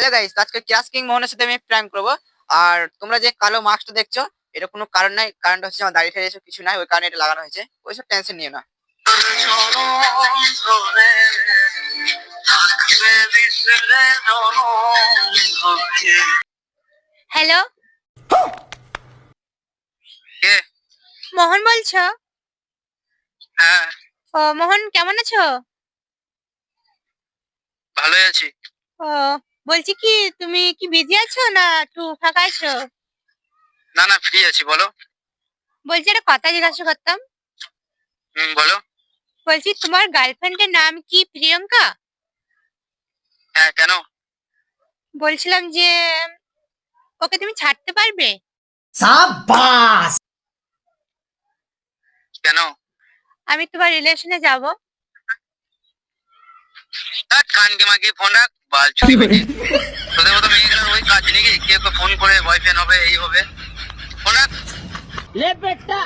Hello guys, আজকে crush king মোহনের সাথে আমি প্র্যাঙ্ক করবো। আর তোমরা যে কালো মাস্কটা দেখছো, এটা কোনো কারণ নাই। কারণটা হচ্ছে আমার দাড়ি ঠাড়ি এসব কিছু নাই, ওই কারণে এটা লাগানো হয়েছে। ওইসব টেনশন নিও না। হ্যালো, কে? মোহন বলছো? হ্যাঁ, ও মোহন, কেমন আছো? ভালোই আছি। ও বলছি কি, তুমি কি বিজি আছো না একটু ফাঁকা আছো? না না, ফ্রি আছি, বলো। বলছি একটা কথা জিজ্ঞাসা করতাম। বলো। বলছি তোমার গার্লফ্রেন্ডের নাম কি প্রিয়ঙ্কা? হ্যাঁ, কেন? বলছিলাম যে ওকে তুমি ছাড়তে পারবে? সাবাস। কেন? আমি তোমার রিলেশনে যাব। কানকে মাগিয়ে ফোন রাখ, বাল চুরি বেটি। তোদের মতো মেয়ে গেলার ওই কাজ নাকি? কেউ ফোন করে বয়ফ্রেন্ড হবে, এই হবে। ফোন রাখ। ले बेटा